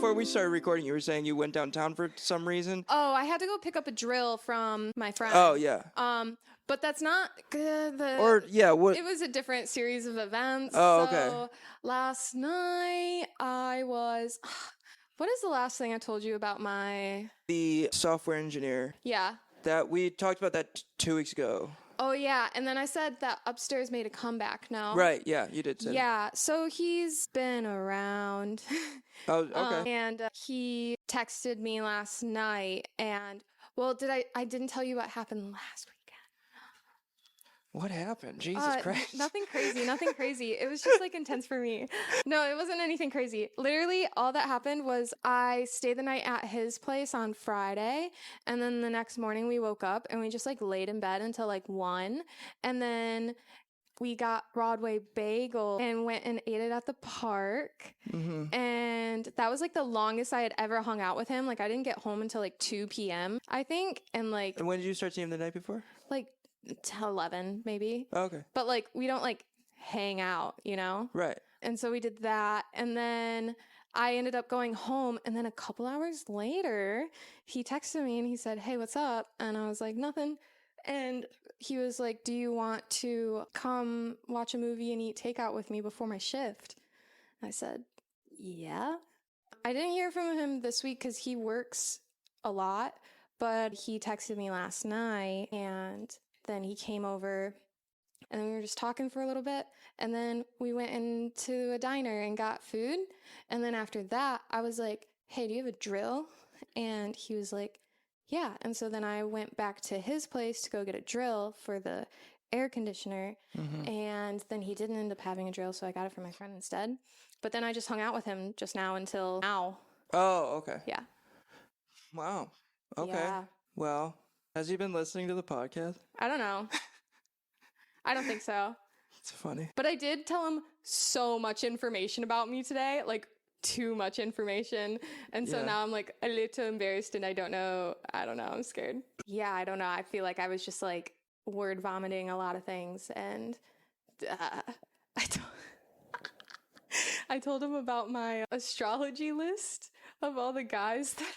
before we started recording, you were saying you went downtown for some reason. Oh, I had to go pick up a drill from my friend. Oh, yeah. But that's not good. What? It was a different series of events. Oh, so okay. Last night I was. What is the last thing I told you about my? The software engineer. Yeah. That we talked about that 2 weeks ago. Oh, yeah. And then I said that Upstairs made a comeback, no? Right, yeah, you did say Yeah, so he's been around. Oh, okay. And he texted me last night and, well, I didn't tell you what happened last weekend. What happened? Jesus Christ. Nothing crazy. It was just like intense for me. No, it wasn't anything crazy. Literally, all that happened was I stayed the night at his place on Friday, and then the next morning we woke up and we just like laid in bed until like 1, and then we got Broadway bagel and went and ate it at the park. Mm-hmm. And that was like the longest I had ever hung out with him. Like I didn't get home until like 2 p.m. I think. And when did you start seeing him the night before? Like 11 maybe. Oh, okay. But like we don't like hang out, you know? Right. And so we did that. And then I ended up going home. And then a couple hours later, he texted me and he said, "Hey, what's up?" And I was like, "Nothing." And he was like, "Do you want to come watch a movie and eat takeout with me before my shift?" I said, "Yeah." I didn't hear from him this week because he works a lot, but he texted me last night and then he came over and we were just talking for a little bit. And then we went into a diner and got food. And then after that, I was like, "Hey, do you have a drill?" And he was like, "Yeah." And so then I went back to his place to go get a drill for the air conditioner. Mm-hmm. And then he didn't end up having a drill, so I got it from my friend instead. But then I just hung out with him just now until now. Oh, okay. Yeah. Wow. Okay. Yeah. Well, has he been listening to the podcast? I don't know. I don't think so. It's funny. But I did tell him so much information about me today, like too much information. And so now I'm like a little embarrassed and I don't know. I'm scared. Yeah, I don't know. I feel like I was just like word vomiting a lot of things. And I told him about my astrology list of all the guys that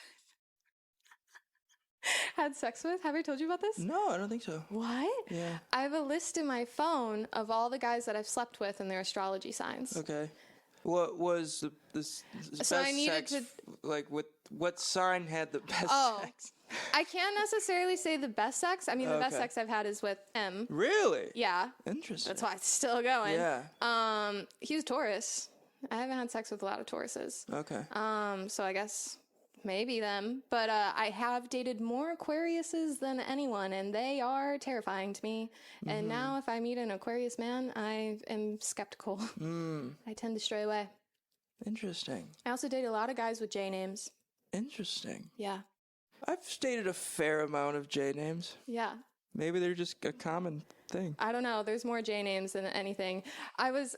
had sex with. Have I told you about this? No, I don't think so. What? Yeah. I have a list in my phone of all the guys that I've slept with and their astrology signs. Okay. What was this best I needed sex, like what sign had the best sex? I can't necessarily say the best sex. I mean, the best sex I've had is with him. Really? Yeah. Interesting. That's why it's still going. Yeah. He was Taurus. I haven't had sex with a lot of Tauruses. Okay. So I guess maybe them. But I have dated more Aquariuses than anyone, and they are terrifying to me. Mm-hmm. And now if I meet an Aquarius man, I am skeptical. I tend to stray away. Interesting. I also date a lot of guys with J names. Interesting. Yeah. I've dated a fair amount of J names. Yeah. Maybe they're just a common thing. I don't know. There's more J names than anything.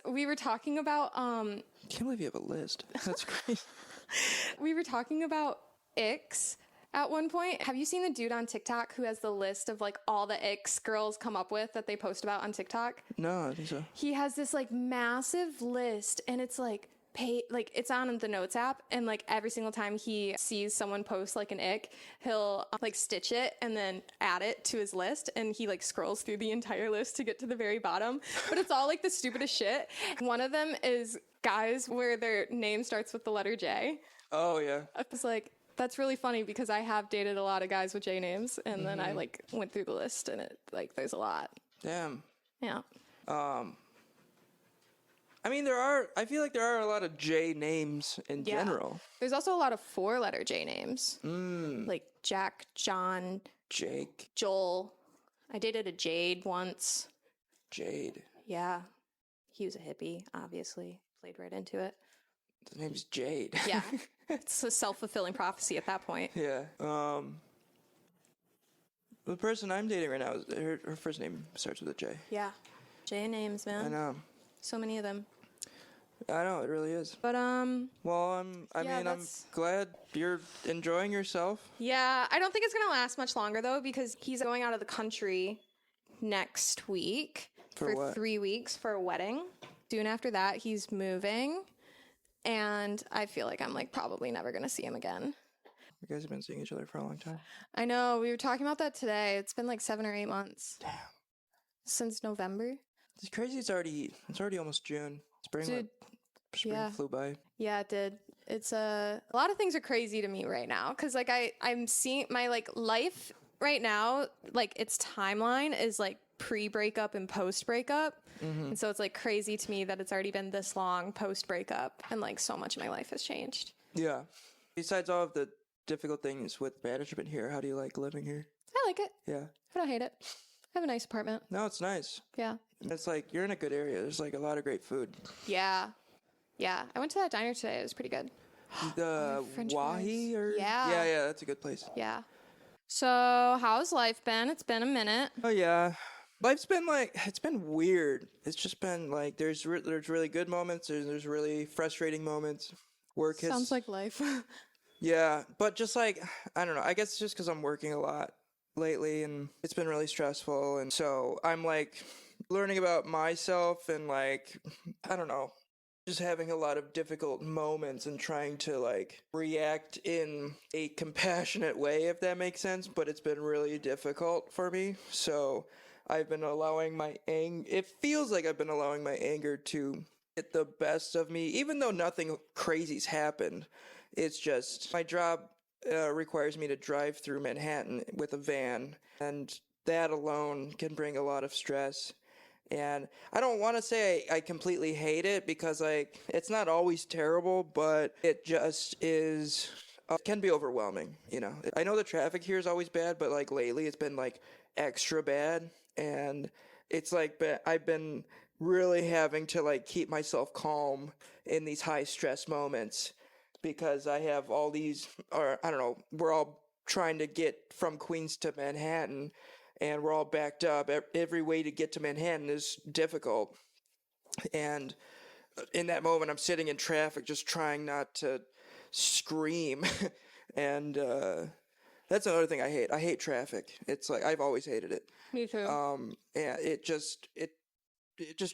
We were talking about, Can't believe you have a list. That's crazy. We were talking about icks at one point. Have you seen the dude on TikTok who has the list of like all the icks girls come up with that they post about on TikTok? No, I don't think so. He has this like massive list and it's like it's on the notes app, and like every single time he sees someone post like an ick, he'll like stitch it and then add it to his list, and he like scrolls through the entire list to get to the very bottom. But it's all like the stupidest shit. One of them is guys where their name starts with the letter J. Oh yeah. I was like, that's really funny because I have dated a lot of guys with J names, and then I like went through the list and it like there's a lot. Damn. Yeah. I mean, I feel like there are a lot of J names in general. There's also a lot of 4-letter J names. Like Jack, John, Jake, Joel. I dated a Jade once. Jade. Yeah. He was a hippie, obviously. Played right into it. His name's Jade. Yeah. It's a self-fulfilling prophecy at that point. Yeah. The person I'm dating right now, her first name starts with a J. Yeah. J names, man. I know. So many of them. I know, it really is. But, well, I'm glad you're enjoying yourself. Yeah, I don't think it's going to last much longer, though, because he's going out of the country next week for 3 weeks for a wedding. Soon after that, he's moving. and I feel like I'm like probably never gonna see him again. You guys have been seeing each other for a long time. I know, we were talking about that today. It's been like 7 or 8 months. Damn. Since November. It's crazy. It's already almost June. Spring flew by. Yeah, it did. It's a lot of things are crazy to me right now because like I'm seeing my like life right now, like its timeline is like pre-breakup and post-breakup. And so it's like crazy to me that it's already been this long post-breakup and like so much of my life has changed. Yeah. Besides all of the difficult things with management here, how do you like living here? I like it. Yeah. I don't hate it. I have a nice apartment. No, it's nice. Yeah. It's like you're in a good area. There's like a lot of great food. Yeah. Yeah. I went to that diner today. It was pretty good. The French Wahi fries. or Yeah. That's a good place. Yeah. So how's life been? It's been a minute. Oh yeah. Life's been like, it's been weird. It's just been like, there's really good moments. There's really frustrating moments. Work has, Sounds like life. yeah, but just like, I don't know. I guess it's just because I'm working a lot lately and it's been really stressful. And so I'm like learning about myself and like, I don't know, just having a lot of difficult moments and trying to like react in a compassionate way, if that makes sense. But it's been really difficult for me. So I've been allowing my it feels like I've been allowing my anger to get the best of me, even though nothing crazy's happened. It's just my job requires me to drive through Manhattan with a van, and that alone can bring a lot of stress. And I don't want to say I completely hate it because like it's not always terrible, but it just is can be overwhelming, you know. I know the traffic here is always bad, but like lately it's been like extra bad. And it's like I've been really having to like keep myself calm in these high stress moments because I have all these, or I don't know, we're all trying to get from Queens to Manhattan and we're all backed up. Every way to get to Manhattan is difficult. And in that moment, I'm sitting in traffic just trying not to scream. And that's another thing I hate. I hate traffic. It's like I've always hated it. Me too. Yeah, it just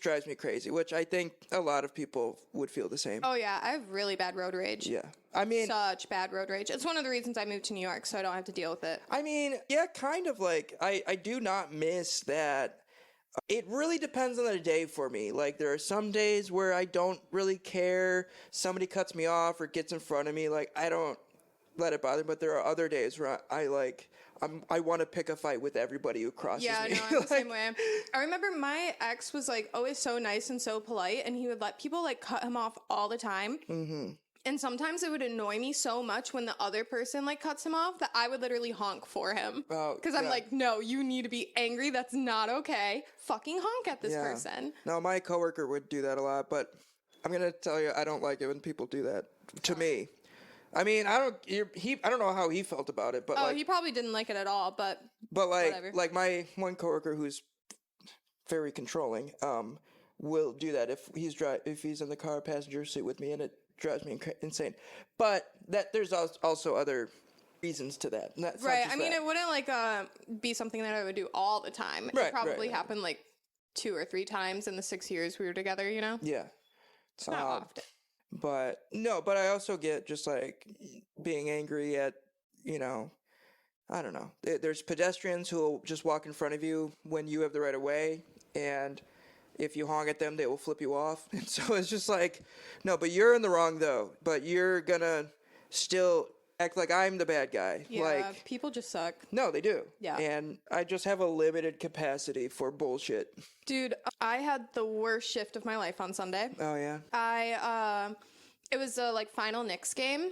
drives me crazy, which I think a lot of people would feel the same. Oh yeah, I have really bad road rage. Yeah. I mean, such bad road rage. It's one of the reasons I moved to New York, so I don't have to deal with it. I mean, yeah, kind of like I do not miss that. It really depends on the day for me. Like there are some days where I don't really care. Somebody cuts me off or gets in front of me, like I don't let it bother me. But there are other days where I want to pick a fight with everybody who crosses me. Yeah, no, I'm the same way. I remember my ex was like always so nice and so polite, and he would let people like cut him off all the time. Mm-hmm. And sometimes it would annoy me so much when the other person like cuts him off that I would literally honk for him. Because I'm like, no, you need to be angry. That's not okay. Fucking honk at this person. No, my coworker would do that a lot, but I'm gonna tell you, I don't like it when people do that to me. I mean, I don't know how he felt about it, but like, he probably didn't like it at all, but like, whatever. Like my one coworker who's very controlling, will do that if he's in the car passenger seat with me, and it drives me insane. But there's also other reasons to that. Right. I mean, it wouldn't like be something that I would do all the time. It probably happened like 2 or 3 times in the 6 years we were together. You know? Yeah. It's not often. But I also get just like being angry at, you know, I don't know. There's pedestrians who will just walk in front of you when you have the right of way, and if you honk at them, they will flip you off. And so it's just like, no, but you're in the wrong though. But you're gonna still act like I'm the bad guy. Yeah, like, people just suck. No, they do. Yeah. And I just have a limited capacity for bullshit. Dude, I had the worst shift of my life on Sunday. Oh yeah. It was a like final Knicks game.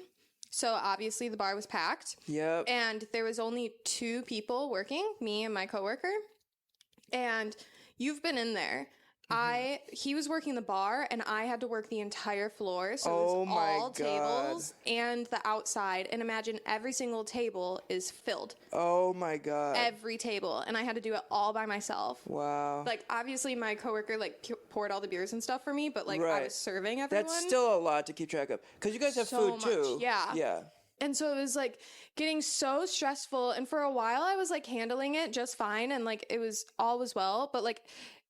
So obviously the bar was packed. Yep. And there was only 2 people working, me and my coworker. And you've been in there. He was working the bar, and I had to work the entire floor. So it was all tables and the outside. And imagine every single table is filled. Oh my God. Every table. And I had to do it all by myself. Wow. Like, obviously my coworker like poured all the beers and stuff for me, but like I was serving everyone. That's still a lot to keep track of. Because you guys have food too. Yeah. Yeah. And so it was like getting so stressful. And for a while I was like handling it just fine. And like all was well. But like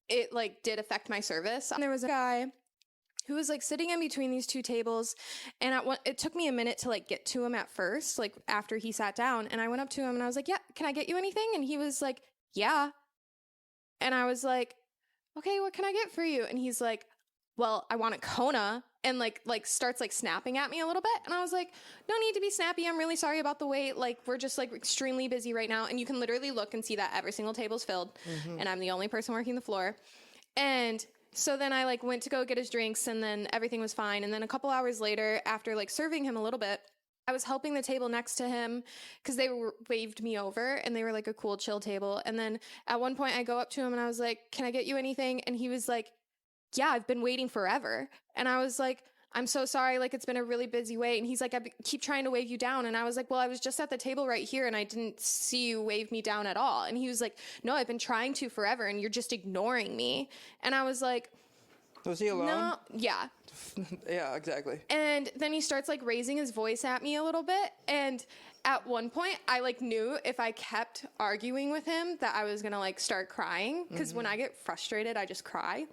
it like did affect my service. And there was a guy who was like sitting in between these two tables. And it took me a minute to like get to him at first, like after he sat down. And I went up to him and I was like, yeah, can I get you anything? And he was like, yeah. And I was like, okay, what can I get for you? And he's like, well, I want a Kona, and like starts like snapping at me a little bit. And I was like, no need to be snappy. I'm really sorry about the wait. Like, we're just like extremely busy right now. And you can literally look and see that every single table's filled. And I'm the only person working the floor. And so then I like went to go get his drinks, and then everything was fine. And then a couple hours later, after like serving him a little bit, I was helping the table next to him because they waved me over, and they were like a cool, chill table. And then at one point I go up to him and I was like, can I get you anything? And he was like, yeah, I've been waiting forever. And I was like, I'm so sorry. Like, it's been a really busy wait. And he's like, keep trying to wave you down. And I was like, well, I was just at the table right here and I didn't see you wave me down at all. And he was like, no, I've been trying to forever and you're just ignoring me. And I was like, was he alone? no, yeah. Yeah, exactly. And then he starts like raising his voice at me a little bit. And at one point I like knew if I kept arguing with him that I was going to like start crying. Cause when I get frustrated, I just cry.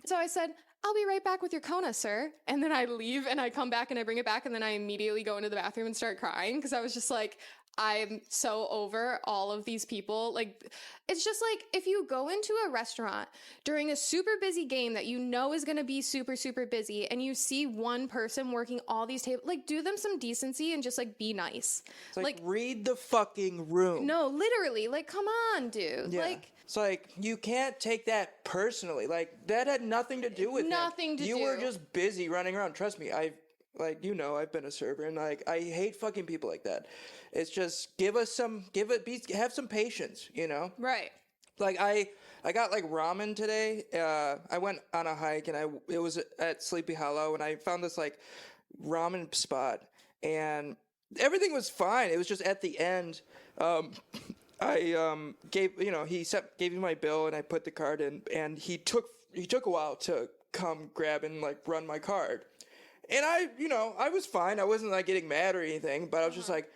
So I said, I'll be right back with your Kona, sir. And then I leave and I come back and I bring it back. And then I immediately go into the bathroom and start crying. Cause I was just like, I'm so over all of these people. Like, it's just like if you go into a restaurant during a super busy game that you know is going to be super, super busy, and you see one person working all these tables, like, do them some decency and just like be nice. It's like read the fucking room. No, literally. Like, come on, dude. Yeah. Like, it's like, you can't take that personally. Like, that had nothing to do with nothing to do. You were just busy running around. Trust me, I've been a server, and like, I hate fucking people like that. It's just, have some patience, you know? Right. Like, I got like ramen today. I went on a hike, and it was at Sleepy Hollow, and I found this like ramen spot, and everything was fine. It was just at the end, I gave me my bill, and I put the card in, and he took a while to come grab and like run my card. And I was fine. I wasn't like getting mad or anything, but I was just like,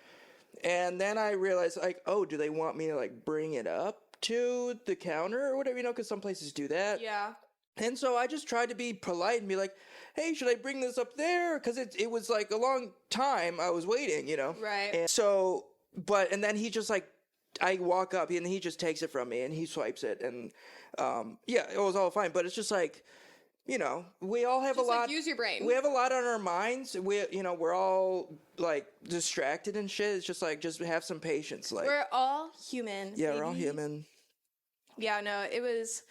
and then I realized like, oh, do they want me to like bring it up to the counter or whatever, because some places do that. Yeah. And so I just tried to be polite and be like, hey, should I bring this up there? Because it was like a long time I was waiting, Right. And so, and then he just like, I walk up and he just takes it from me and he swipes it, and it was all fine. But it's just like, we all have just a lot. Like, use your brain. We have a lot on our minds. We're all like distracted and shit. It's just like, just have some patience. Like, we're all human. Yeah, baby. we're all human. Yeah, no, it was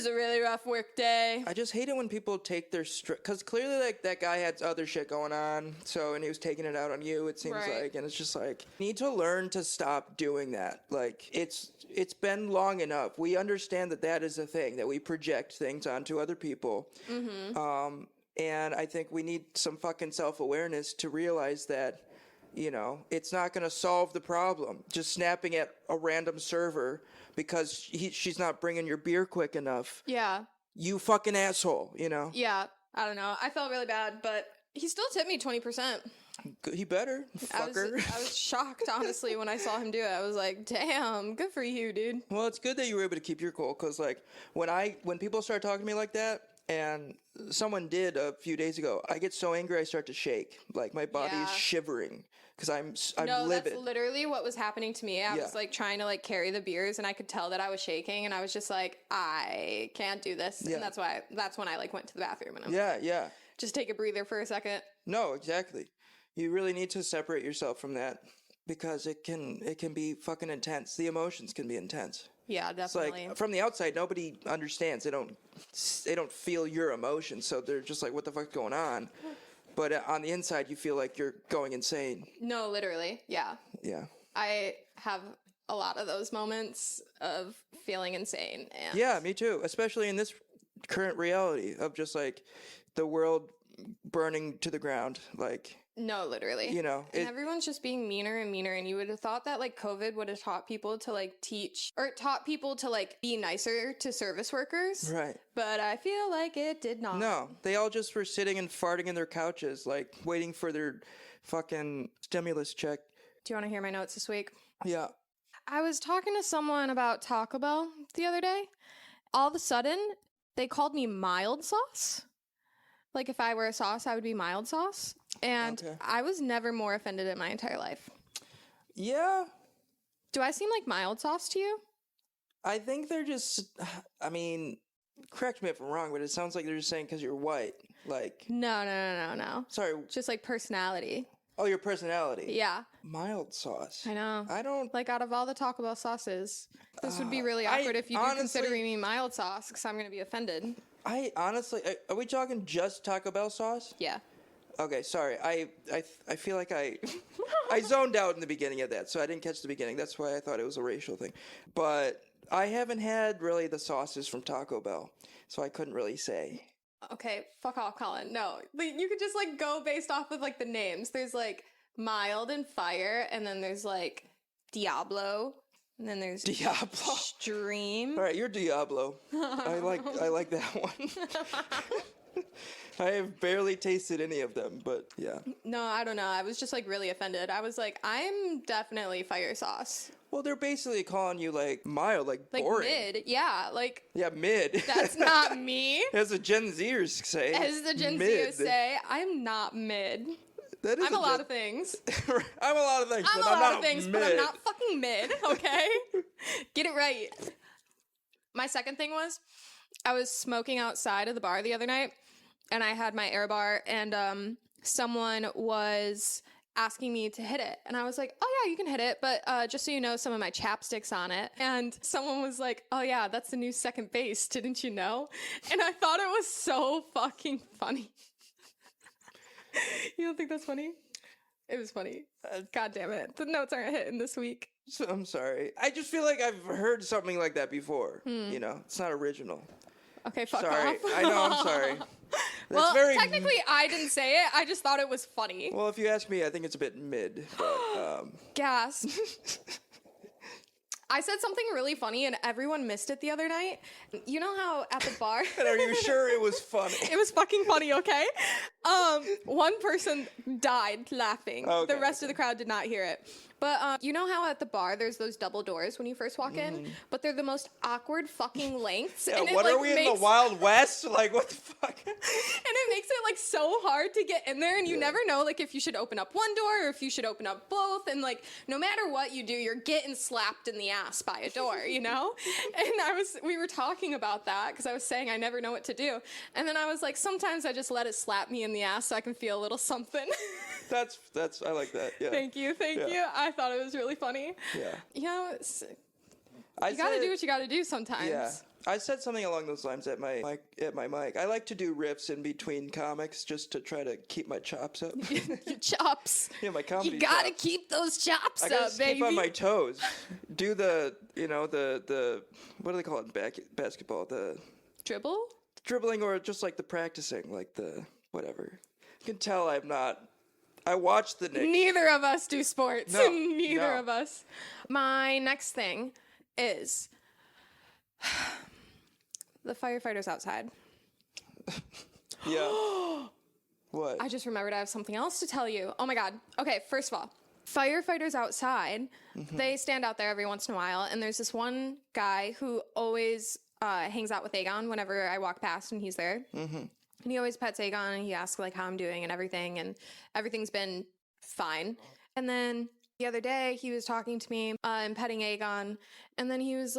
a really rough work day. I just hate it when people take their because clearly like that guy had other shit going on. So, and he was taking it out on you, it seems like, and it's just like, need to learn to stop doing that. Like, it's been long enough. We understand that is a thing, that we project things onto other people. Mm-hmm. And I think we need some fucking self-awareness to realize that, it's not going to solve the problem. Just snapping at a random server because she's not bringing your beer quick enough. Yeah. You fucking asshole, Yeah. I don't know. I felt really bad, but he still tipped me 20%. He better, fucker. I was shocked, honestly, when I saw him do it. I was like, damn, good for you, dude. Well, it's good that you were able to keep your cool, because like when people start talking to me like that, and someone did a few days ago, I get so angry I start to shake. Like, my body is shivering because I'm livid. That's literally what was happening to me. I was like trying to like carry the beers, and I could tell that I was shaking, and I was just like, I can't do this. And that's when I like went to the bathroom, and I was just take a breather for a second. No, exactly. You really need to separate yourself from that, because it can be fucking intense. The emotions can be intense. Yeah, definitely. It's like, from the outside, nobody understands. They don't feel your emotions, so they're just like, what the fuck's going on? But on the inside, you feel like you're going insane. No, literally. Yeah. Yeah. I have a lot of those moments of feeling insane. And yeah, me too. Especially in this current reality of just like the world burning to the ground. Like, no, literally. And everyone's just being meaner and meaner. And you would have thought that like COVID would have taught people to like be nicer to service workers. Right. But I feel like it did not. No, they all just were sitting and farting in their couches, like waiting for their fucking stimulus check. Do you want to hear my notes this week? Yeah. I was talking to someone about Taco Bell the other day. All of a sudden, they called me mild sauce. Like if I were a sauce, I would be mild sauce. And Okay. I was never more offended in my entire life. Yeah, Do I seem like mild sauce to you? I think they're just. I mean, correct me if I'm wrong, but it sounds like they're just saying because you're white. Like, No. sorry. Just like personality. Oh, your personality. Yeah, Mild sauce. I know. I don't. Like out of all the Taco Bell sauces, this would be really awkward if you do consider me mild sauce because I'm going to be offended. I honestly, are we talking just Taco Bell sauce? Yeah. Okay, sorry. I feel like I zoned out in the beginning of that, so I didn't catch the beginning. That's why I thought it was a racial thing. But I haven't had really the sauces from Taco Bell, so I couldn't really say. Okay, fuck off, Colin. No, like, you could just like go based off of like the names. There's like mild and fire, and then there's like Diablo, and then there's Diablo. Stream. All right, you're Diablo. I like that one. I have barely tasted any of them, but yeah. No, I don't know. I was just like really offended. I was like, I'm definitely fire sauce. Well, they're basically calling you like mild, like Like boring. mid. Yeah, like Yeah, mid. that's not me. As the Gen Zers say. As the Gen mid. Zers say, I'm not mid. That is I'm a lot of things. I'm a lot of things, I'm but a I'm lot not of things, mid. but I'm not fucking mid, okay? Get it right. My second thing was, I was smoking outside of the bar the other night, and I had my air bar, and someone was asking me to hit it. And I was like, oh yeah, you can hit it, but just so you know, some of my chapstick's on it. And someone was like, oh yeah, that's the new second base, didn't you know? And I thought it was so fucking funny. You don't think that's funny? It was funny. God damn it. The notes aren't hitting this week. So, I'm sorry. I just feel like I've heard something like that before. You know, it's not original. Okay, fuck Sorry. off. I know, I'm sorry. Well, very technically, I didn't say it. I just thought it was funny. Well, if you ask me, I think it's a bit mid. But, Gas. I said something really funny and everyone missed it the other night. You know how at the bar... and are you sure it was funny? It was fucking funny, okay? One person died laughing. Okay, The rest of the crowd did not hear it. But you know how at the bar there's those double doors when you first walk in? But they're the most awkward fucking lengths. Yeah, and what it, are like, we in the Wild West? Like, what the fuck? And it makes it like so hard to get in there, and you never know like if you should open up one door or if you should open up both, and like no matter what you do, you're getting slapped in the ass by a door, you know? And we were talking about that because I was saying I never know what to do, and then I was like, sometimes I just let it slap me in the ass so I can feel a little something. That's I like that. Yeah. Thank you. I thought it was really funny. Yeah. You know, I you gotta said- do what you gotta do sometimes. Yeah. I said something along those lines at my mic. I like to do riffs in between comics just to try to keep my chops up. Your chops. Yeah, my comedy. You gotta chops. keep those chops I up, gotta baby. keep on my toes. Do the what do they call it in basketball? The Dribble? dribbling, or just like the practicing, like the whatever. You can tell I'm not. I watched the Knicks. Neither of us do sports. No, Neither no. of us. My next thing is the firefighters outside. Yeah. What? I just remembered I have something else to tell you. Oh my God. Okay, first of all, firefighters outside, they stand out there every once in a while, and there's this one guy who always hangs out with Aegon whenever I walk past and he's there. And he always pets Aegon, and he asks like how I'm doing and everything's been fine. And then the other day he was talking to me and petting Aegon, and then he was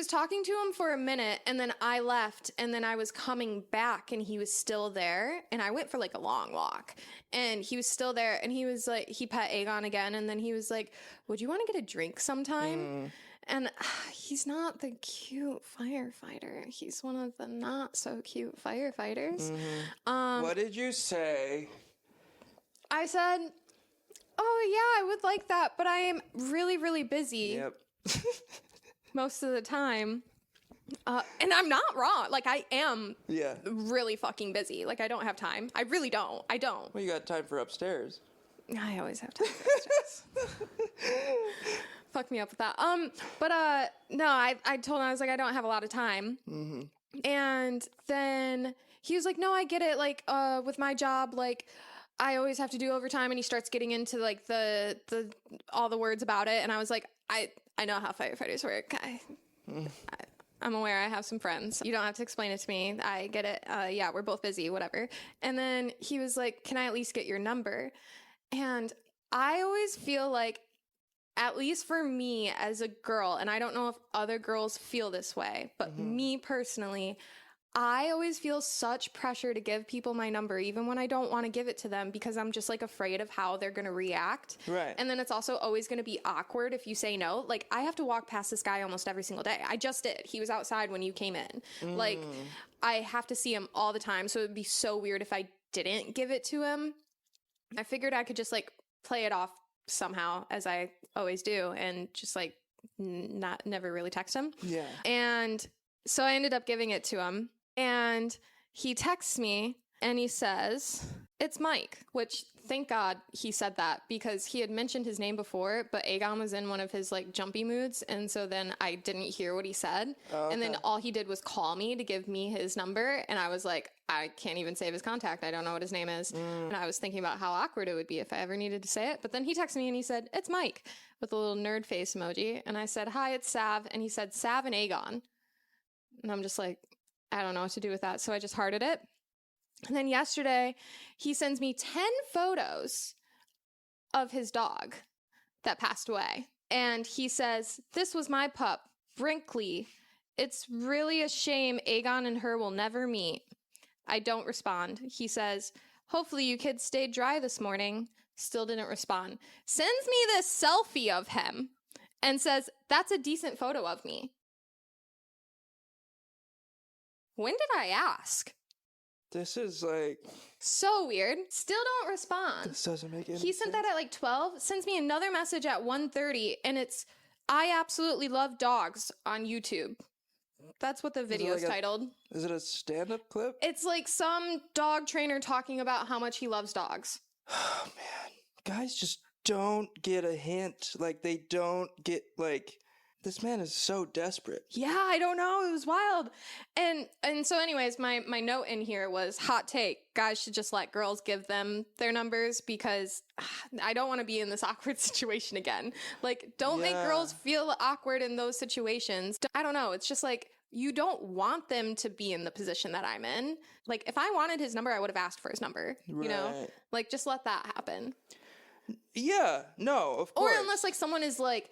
talking to him for a minute, and then I left, and then I was coming back, and he was still there, and I went for like a long walk, and he was still there, and he was like, he pet Aegon again, and then he was like, would you want to get a drink sometime? And he's not the cute firefighter. He's one of the not so cute firefighters. What did you say? I said, oh yeah, I would like that, but I am really, really busy Yep. most of the time. And I'm not wrong. Like, I am Yeah. really fucking busy. Like, I don't have time. I really don't. I don't. Well, you got time for upstairs. I always have time for stress. Fuck me up with that. But no, I told him, I was like, I don't have a lot of time. And then he was like, no, I get it. Like, with my job, like, I always have to do overtime. And he starts getting into like the all the words about it. And I was like, I know how firefighters work. I'm aware I have some friends. You don't have to explain it to me. I get it. Yeah, we're both busy, whatever. And then he was like, can I at least get your number? And I always feel like, at least for me as a girl, and I don't know if other girls feel this way, but me personally, I always feel such pressure to give people my number, even when I don't want to give it to them, because I'm just like afraid of how they're going to react. Right. And then it's also always going to be awkward if you say no. Like, I have to walk past this guy almost every single day. I just did. He was outside when you came in. Like, I have to see him all the time. So it'd be so weird if I didn't give it to him. I figured I could just like play it off somehow, as I always do, and just like never really text him. Yeah. And so I ended up giving it to him. And he texts me and he says, it's Mike, which thank God he said that, because he had mentioned his name before, but Aegon was in one of his like jumpy moods. And so then I didn't hear what he said. Oh, okay. And then all he did was call me to give me his number. And I was like, I can't even save his contact. I don't know what his name is. And I was thinking about how awkward it would be if I ever needed to say it. But then he texted me and he said, it's Mike, with a little nerd face emoji. And I said, hi, it's Sav. And he said, Sav and Aegon. And I'm just like, I don't know what to do with that. So I just hearted it. And then yesterday, he sends me 10 photos of his dog that passed away. And he says, this was my pup, Brinkley. It's really a shame Aegon and her will never meet. I don't respond. He says, hopefully you kids stayed dry this morning. Still didn't respond. Sends me this selfie of him and says, that's a decent photo of me. When did I ask? This is like... so weird. Still don't respond. This doesn't make any sense. He sent that at like 12, sends me another message at 1:30, and it's, I absolutely love dogs on YouTube. That's what the video is like titled. Is it a stand-up clip? It's like some dog trainer talking about how much he loves dogs. Oh, man. Guys just don't get a hint. Like, they don't get, like... This man is so desperate. Yeah, I don't know. It was wild. And so anyways, my note in here was hot take. Guys should just let girls give them their numbers, because I don't want to be in this awkward situation again. Like, don't make girls feel awkward in those situations. I don't know. It's just like, you don't want them to be in the position that I'm in. Like, if I wanted his number, I would have asked for his number. Right. You know? Like, just let that happen. Yeah. No, of course. Or unless, like, someone is, like,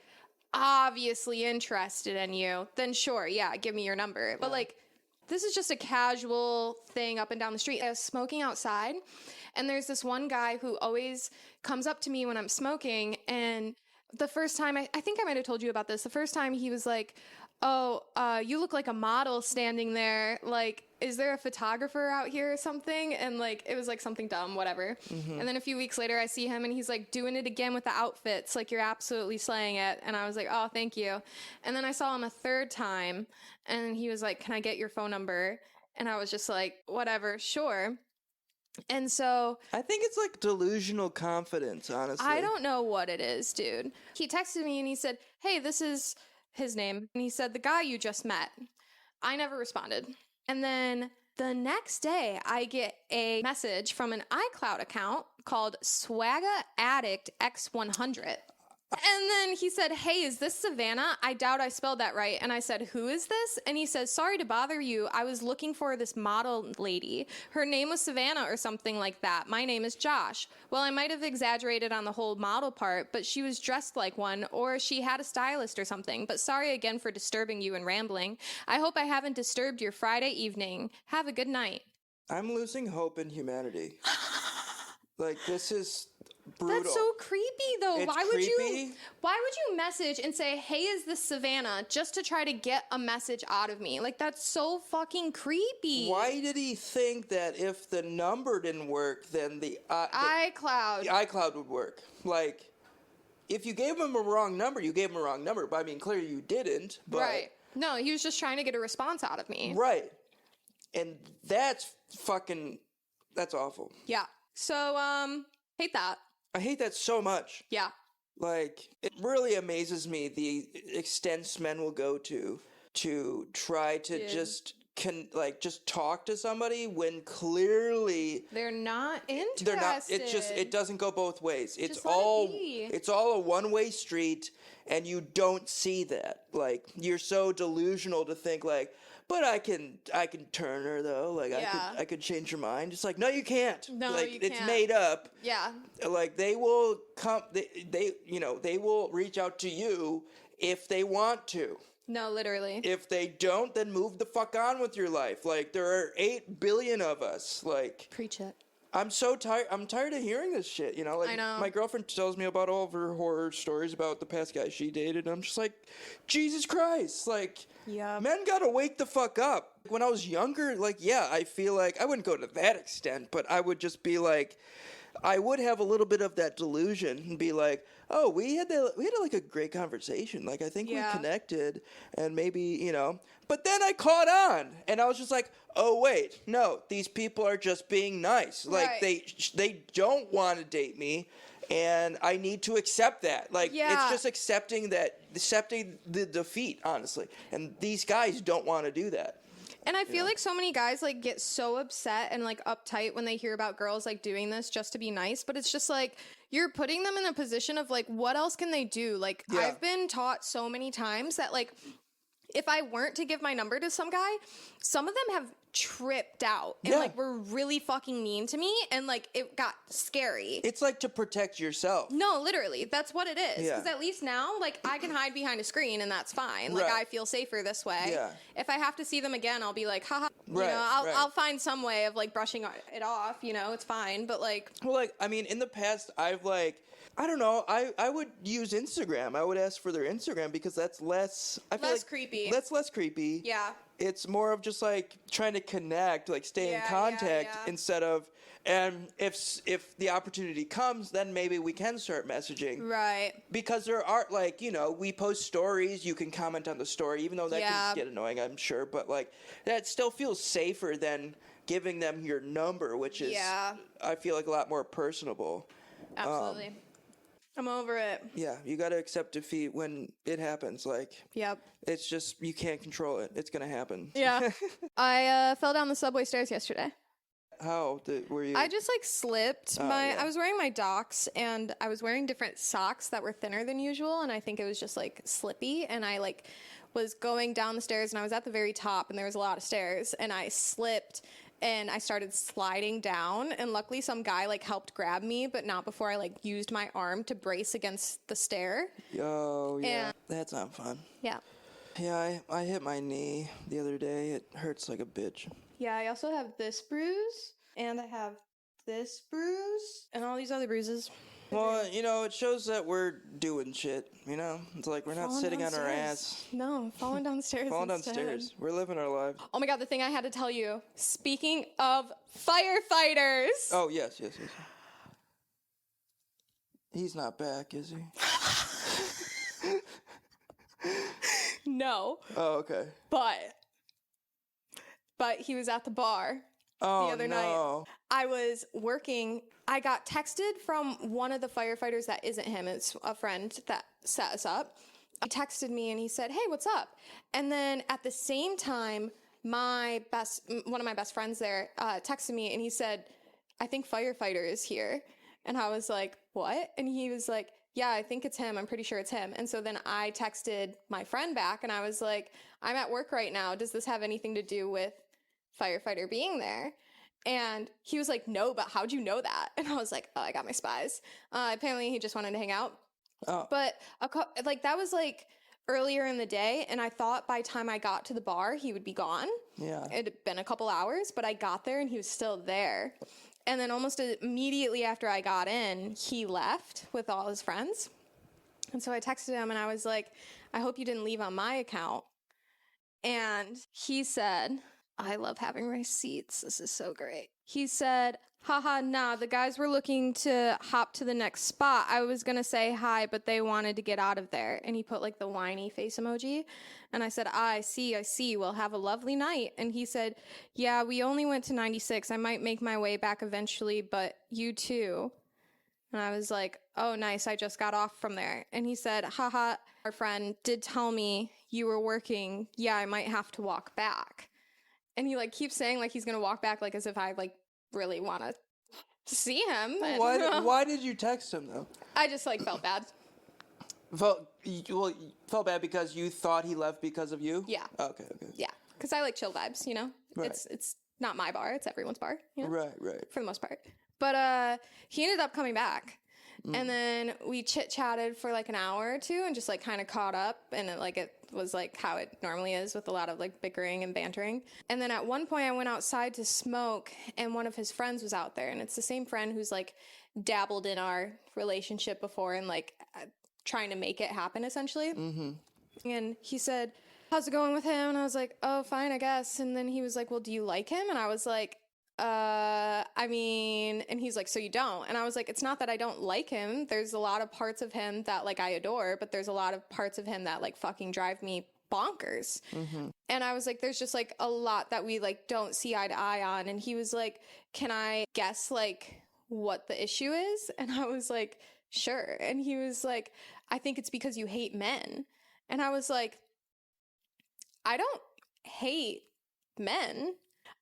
obviously interested in you, then sure, yeah, give me your number. But like, this is just a casual thing up and down the street. I was smoking outside, and there's this one guy who always comes up to me when I'm smoking, and the first time, I think I might have told you about this, the first time he was like, oh, you look like a model standing there, like, is there a photographer out here or something? And like, it was like something dumb, whatever. And then a few weeks later, I see him and he's like doing it again with the outfits, like, you're absolutely slaying it. And I was like, oh, thank you. And then I saw him a third time and he was like, can I get your phone number? And I was just like, whatever, sure. And so I think it's like delusional confidence, honestly. I don't know what it is, dude. He texted me and he said, hey, this is his name. And he said, the guy you just met. I never responded. And then the next day, I get a message from an iCloud account called Swagga Addict X100. And then he said, hey, is this Savannah? I doubt I spelled that right. And I said, who is this? And he says, sorry to bother you. I was looking for this model lady. Her name was Savannah or something like that. My name is Josh. Well, I might have exaggerated on the whole model part, but she was dressed like one, or she had a stylist or something. But sorry again for disturbing you and rambling. I hope I haven't disturbed your Friday evening. Have a good night. I'm losing hope in humanity. Like, this is brutal. That's so creepy, though. It's Why creepy. Why would you message and say, hey, is this Savannah, just to try to get a message out of me? Like, that's so fucking creepy. Why did he think that if the number didn't work, then the iCloud would work? Like, if you gave him a wrong number, you gave him a wrong number. But I mean, clearly you didn't. But, right. No, he was just trying to get a response out of me. Right. And that's awful. Yeah. So, hate that. I hate that so much. Yeah. Like, it really amazes me the extents men will go to try to just can like just talk to somebody when clearly They're not interested. they're not. It doesn't go both ways. Just let it be. It's all a one-way street, and you don't see that. Like, you're so delusional to think like, but I can turn her though. Like, I could change her mind. It's like, no, you can't. No, like, you it's can't. made up. Yeah. Like, they will come. They they will reach out to you if they want to. No, literally. If they don't, then move the fuck on with your life. Like, there are 8 billion of us. Like, Preach it. I'm so tired. I'm tired of hearing this shit. You know, like, I know. my girlfriend tells me about all of her horror stories about the past guy she dated. And I'm just like, Jesus Christ. Like, Yeah. men gotta wake the fuck up. When I was younger, like, yeah, I feel like I wouldn't go to that extent, but I would just be like, I would have a little bit of that delusion and be like, oh, we had like a great conversation. Like, I think we connected, and maybe, but then I caught on, and I was just like, oh, wait, no, these people are just being nice. Like, they don't want to date me, and I need to accept that. Like, it's just accepting the defeat, honestly. And these guys don't want to do that. And I feel like so many guys like get so upset and like uptight when they hear about girls like doing this just to be nice, but it's just like you're putting them in a position of like, what else can they do? Like, I've been taught so many times that like if I weren't to give my number to some guy, some of them have tripped out and like were really fucking mean to me, and like it got scary. It's like to protect yourself. No, literally, that's what it is. Because at least now, like, I can hide behind a screen and that's fine. Like, I feel safer this way. Yeah. If I have to see them again, I'll be like, haha. I'll find some way of like brushing it off. It's fine. But like, well, like, I mean, in the past, I've like, I don't know. I would use Instagram. I would ask for their Instagram because that's less. I feel less like creepy. That's less creepy. Yeah. It's more of just like trying to connect, like stay in contact instead of. And if the opportunity comes, then maybe we can start messaging. Right. Because there are like, we post stories. You can comment on the story, even though that can get annoying, I'm sure. But like, that still feels safer than giving them your number, which is, I feel like, a lot more personable. Absolutely. I'm over it. Yeah, you got to accept defeat when it happens. Like, it's just, you can't control it. It's going to happen. Yeah. I fell down the subway stairs yesterday. How were you? I just like slipped. I was wearing my Docs, and I was wearing different socks that were thinner than usual, and I think it was just like slippy, and I like was going down the stairs, and I was at the very top, and there was a lot of stairs, and I slipped and I started sliding down, and luckily some guy like helped grab me, but not before I like used my arm to brace against the stair. Oh, yeah. That's not fun. Yeah. Yeah, I hit my knee the other day. It hurts like a bitch. Yeah, I also have this bruise, and I have this bruise, and all these other bruises. Well, it shows that we're doing shit, It's like we're not sitting on our ass. No, falling downstairs. Falling downstairs. We're living our lives. Oh my God, the thing I had to tell you. Speaking of firefighters. Oh, yes. He's not back, is he? No. Oh, okay. But he was at the bar the other night. I was working. I got texted from one of the firefighters that isn't him. It's a friend that set us up. He texted me and he said, hey, what's up? And then at the same time, one of my best friends there texted me and he said, I think firefighter is here. And I was like, what? And he was like, yeah, I think it's him. I'm pretty sure it's him. And so then I texted my friend back and I was like, I'm at work right now. Does this have anything to do with firefighter being there? And he was like, no, but how'd you know that? And I was like, oh, I got my spies. Apparently he just wanted to hang out. Oh. But that was like earlier in the day. And I thought by the time I got to the bar, he would be gone. Yeah. It had been a couple hours, but I got there and he was still there. And then almost immediately after I got in, he left with all his friends. And so I texted him and I was like, I hope you didn't leave on my account. And he said, I love having receipts. This is so great. He said, haha, nah, the guys were looking to hop to the next spot. I was going to say hi, but they wanted to get out of there. And he put like the whiny face emoji. And I said, I see. Well, have a lovely night. And he said, yeah, we only went to 96. I might make my way back eventually, but you too. And I was like, oh, nice. I just got off from there. And he said, haha, our friend did tell me you were working. Yeah, I might have to walk back. And he like keeps saying like he's gonna walk back, like as if I like really want to see him. And, Why did you text him though? I just like felt bad. You felt bad because you thought he left because of you? Yeah. Okay. Yeah, because I like chill vibes, you know? Right. It's not my bar, it's everyone's bar, you know? Right. For the most part. But he ended up coming back. And then we chit-chatted for like an hour or two and just like kind of caught up, and it was like how it normally is with a lot of like bickering and bantering. And then at one point I went outside to smoke, and one of his friends was out there, and it's the same friend who's like dabbled in our relationship before and like trying to make it happen essentially. And he said, how's it going with him? And I was like, oh, fine, I guess. And then he was like, well, do you like him? And I was like, I mean, and he's like, so you don't? And I was like, it's not that I don't like him. There's a lot of parts of him that like I adore, but there's a lot of parts of him that like fucking drive me bonkers. And I was like, there's just like a lot that we like don't see eye to eye on. And he was like, can I guess like what the issue is? And I was like, sure. And he was like, I think it's because you hate men. And I was like, I don't hate men.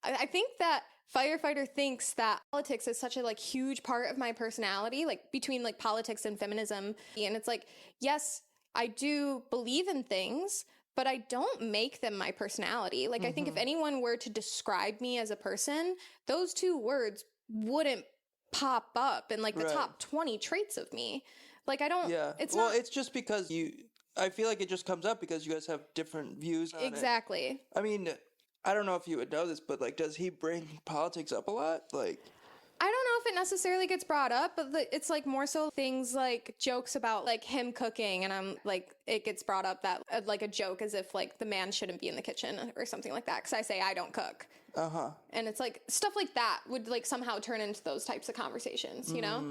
I think that Firefighter thinks that politics is such a like huge part of my personality, like between like politics and feminism. And it's like, yes, I do believe in things, but I don't make them my personality. Like, I think if anyone were to describe me as a person, those two words wouldn't pop up in like the top 20 traits of me. Like, I don't, it's just because I feel like it just comes up because you guys have different views on it. Exactly. I mean, I don't know if you would know this, but like, does he bring politics up a lot? Like, I don't know if it necessarily gets brought up, but it's like more so things like jokes about like him cooking, and I'm like, it gets brought up that like a joke as if like the man shouldn't be in the kitchen or something like that, because I say I don't cook. And it's like stuff like that would like somehow turn into those types of conversations, you know?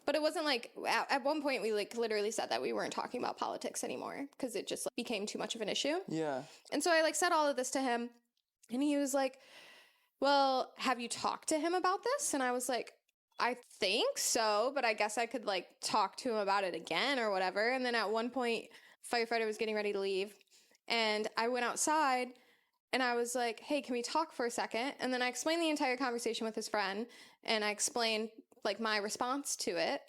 But it wasn't like, at one point we like literally said that we weren't talking about politics anymore because it just like, became too much of an issue. Yeah. And so I like said all of this to him, and he was like, well, have you talked to him about this? And I was like, I think so, but I guess I could like talk to him about it again or whatever. And then at one point, Firefighter was getting ready to leave, and I went outside and I was like, hey, can we talk for a second? And then I explained the entire conversation with his friend, and I explained like my response to it.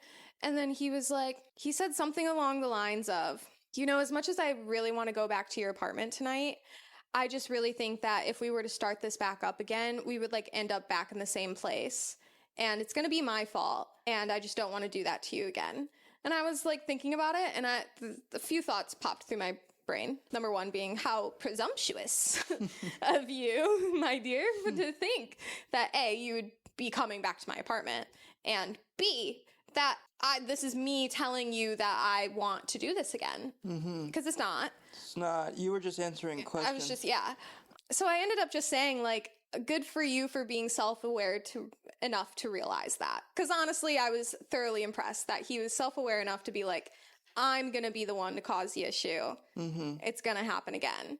And then he was like, he said something along the lines of, you know, as much as I really want to go back to your apartment tonight, I just really think that if we were to start this back up again, we would like end up back in the same place. And it's going to be my fault. And I just don't want to do that to you again. And I was like thinking about it, and a few thoughts popped through my brain. Number one being how presumptuous of you, my dear, to think that A, you would be coming back to my apartment, and B, that this is me telling you that I want to do this again. Because it's not. It's not. You were just answering questions. I was just, yeah. So I ended up just saying, like, good for you for being self-aware enough to realize that. Because honestly, I was thoroughly impressed that he was self-aware enough to be like, I'm going to be the one to cause the issue. It's going to happen again.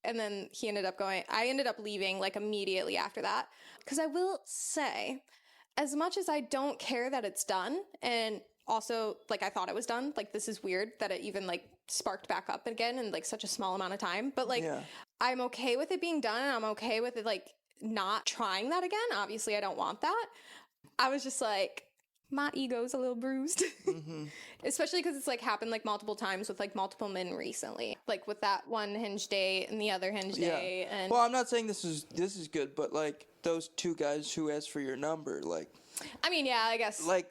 And then I ended up leaving like immediately after that. Because I will say, as much as I don't care that it's done, and also like I thought it was done, like this is weird that it even like sparked back up again in like such a small amount of time. But like, I'm okay with it being done, and I'm okay with it like not trying that again. Obviously, I don't want that. I was just like, my ego's a little bruised. Especially because it's like happened like multiple times with like multiple men recently, like with that one Hinge date and the other Hinge date. And well, I'm not saying this is good, but like those two guys who asked for your number, like, I mean, yeah, I guess like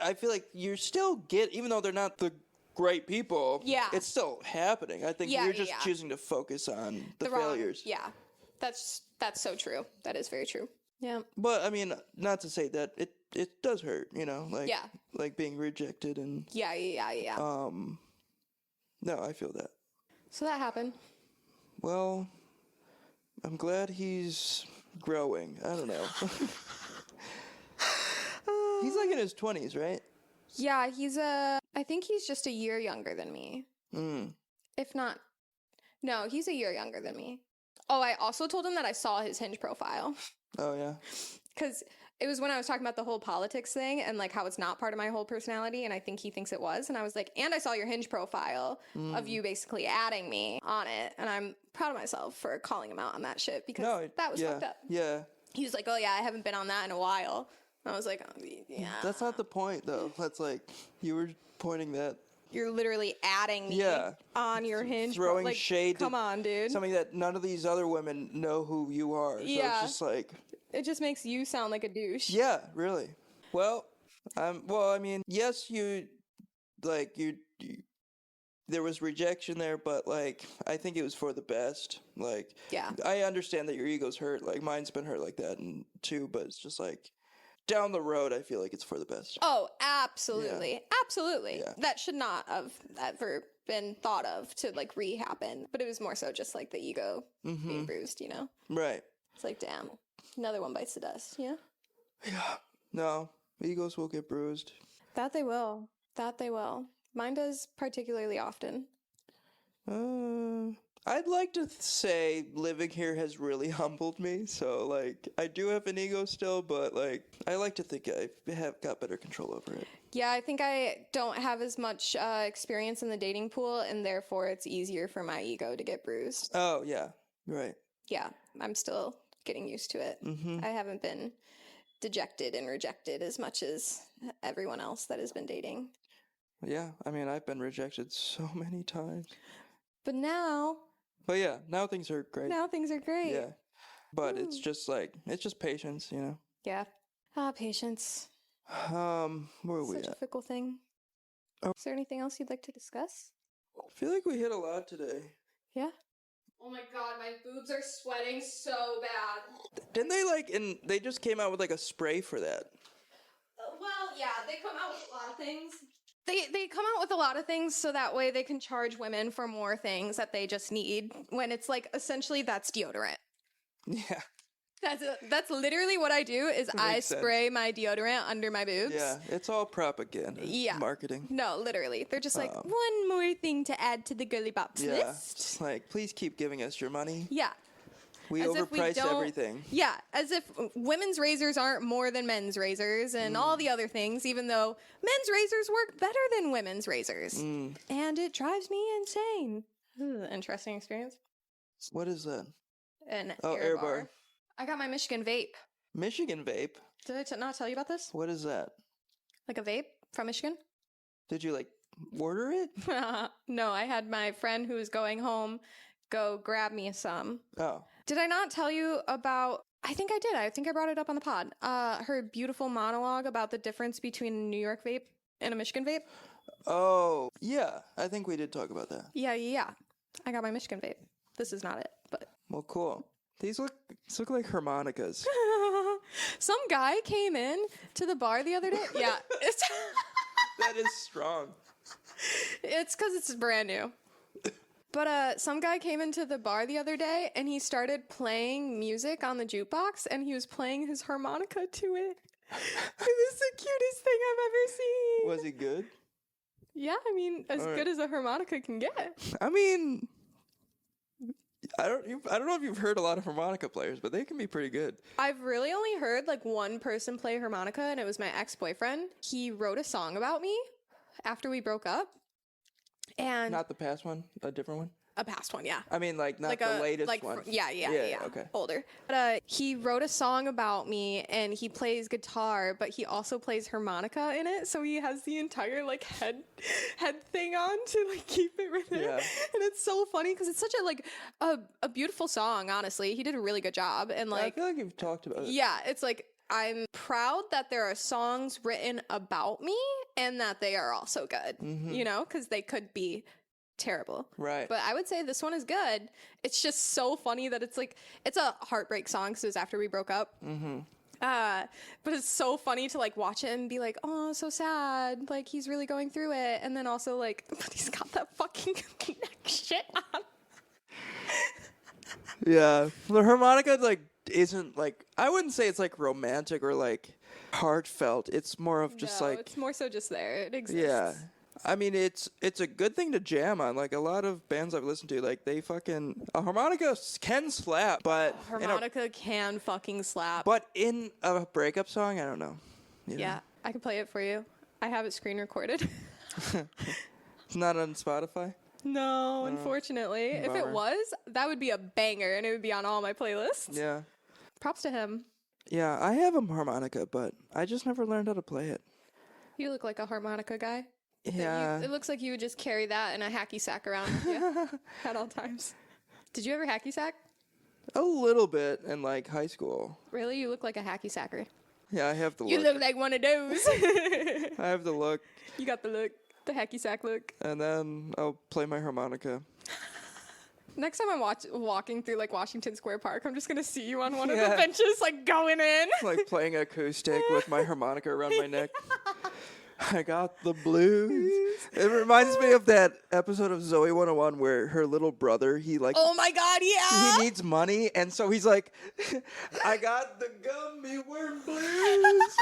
I feel like you're still even though they're not the great people, it's still happening. I think you're just choosing to focus on the failures. Yeah, that's so true. That is very true. Yeah. But I mean, not to say that it does hurt, you know, like like being rejected and yeah. No, I feel that. So that happened. Well, I'm glad he's growing. I don't know. He's like in his 20s, right? Yeah, I think he's just a year younger than me. If not, no, he's a year younger than me. Oh, I also told him that I saw his Hinge profile. Oh, yeah? because it was when I was talking about the whole politics thing and like how it's not part of my whole personality, and I think he thinks it was. And I was like, and I saw your Hinge profile of you basically adding me on it, and I'm proud of myself for calling him out on that shit because that was fucked up. Yeah. He was like, oh yeah, I haven't been on that in a while. And I was like, oh, yeah. That's not the point, though. That's like, you were pointing that. You're literally adding me on your Hinge. Throwing like, shade come to on, dude. something that none of these other women know who you are. So it's just like... It just makes you sound like a douche. Yeah, really. Well, I mean, yes, there was rejection there, but, like, I think it was for the best. Like, I understand that your ego's hurt. Like, mine's been hurt like that, too, but it's just, like, down the road, I feel like it's for the best. Oh, absolutely. Yeah. Absolutely. Yeah. That should not have ever been thought of to, like, re-happen. But it was more so just, like, the ego being bruised, you know? Right. It's like, damn, another one bites the dust, you know? Yeah. No, egos will get bruised. That they will. That they will. Mine does particularly often. I'd like to say living here has really humbled me. So, like, I do have an ego still, but, like, I like to think I have got better control over it. Yeah, I think I don't have as much experience in the dating pool, and therefore it's easier for my ego to get bruised. Oh, yeah. Right. Yeah, I'm still getting used to it. I haven't been dejected and rejected as much as everyone else that has been dating. Yeah, I mean, I've been rejected so many times. But now... But yeah, now things are great. Now things are great. Yeah. But it's just like, it's just patience, you know? Yeah. Patience. Where are we at? Such a fickle thing. Oh. Is there anything else you'd like to discuss? I feel like we hit a lot today. Yeah. Oh my god, my boobs are sweating so bad. Didn't they they just came out with like a spray for that? Well, yeah, they come out with a lot of things. They come out with a lot of things so that way they can charge women for more things that they just need, when it's like essentially that's deodorant. Yeah. That's literally what I do is I spray my deodorant under my boobs. Yeah, it's all propaganda. Yeah. Marketing. No, literally. They're just like, one more thing to add to the girly bops list. It's like, please keep giving us your money. Yeah. We overprice everything. Yeah, as if women's razors aren't more than men's razors and all the other things, even though men's razors work better than women's razors. And it drives me insane. Interesting experience. What is that? An air bar. I got my Michigan vape. Michigan vape? Did I not tell you about this? What is that? Like a vape from Michigan? Did you, like, order it? No, I had my friend who was going home go grab me some. Oh. Did I not tell you about... I think I did. I think I brought it up on the pod. Her beautiful monologue about the difference between a New York vape and a Michigan vape. Oh, yeah. I think we did talk about that. Yeah. I got my Michigan vape. This is not it, but... Well, cool. These look like harmonicas. Some guy came in to the bar the other day. Yeah. That is strong. It's because it's brand new. But some guy came into the bar the other day and he started playing music on the jukebox and he was playing his harmonica to it. It was the cutest thing I've ever seen. Was he good? Yeah, I mean, as good as a harmonica can get. I mean, I don't know if you've heard a lot of harmonica players, but they can be pretty good. I've really only heard like one person play harmonica, and it was my ex-boyfriend. He wrote a song about me after we broke up. And not the past one, a different one? A past one, yeah. I mean, like, not the latest one. Yeah. Okay. Older. But he wrote a song about me, and he plays guitar, but he also plays harmonica in it, so he has the entire, like, head thing on to, like, keep it right there. Yeah. And it's so funny, because it's such a, like, a beautiful song, honestly. He did a really good job, and, like... I feel like you've talked about it. Yeah, it's, like, I'm proud that there are songs written about me, and that they are also good, you know, because they could be... terrible. Right. But I would say this one is good. It's just so funny that it's like, it's a heartbreak song because it was after we broke up. But it's so funny to like watch it and be like, oh, so sad. Like he's really going through it. And then also like, but he's got that fucking neck shit on. Yeah. The harmonica like isn't like, I wouldn't say it's like romantic or like heartfelt. It's more of just like. It's more so just there. It exists. Yeah. I mean, it's a good thing to jam on. Like, a lot of bands I've listened to, like, they fucking... A harmonica can slap, but... Harmonica can fucking slap. But in a breakup song, I don't know. You know? Yeah, I can play it for you. I have it screen recorded. It's not on Spotify? No, unfortunately. If it Bummer. was, that would be a banger, and it would be on all my playlists. Yeah. Props to him. Yeah, I have a harmonica, but I just never learned how to play it. You look like a harmonica guy. Yeah. It looks like you would just carry that in a hacky sack around with you at all times. Did you ever hacky sack? A little bit in, like, high school. Really? You look like a hacky sacker. Yeah, I have the You look. look like one of those. I have the look, You got the look. The hacky sack look. and then I'll play my harmonica. Next time I'm walking through like Washington Square Park, I'm just gonna see you on one of the Yeah. benches, like going in. Like playing acoustic with my harmonica around my neck. I got the blues. It reminds me of that episode of Zoe 101 where her little brother, he like... Oh my god, yeah! He needs money, and so he's like, I got the gummy worm blues.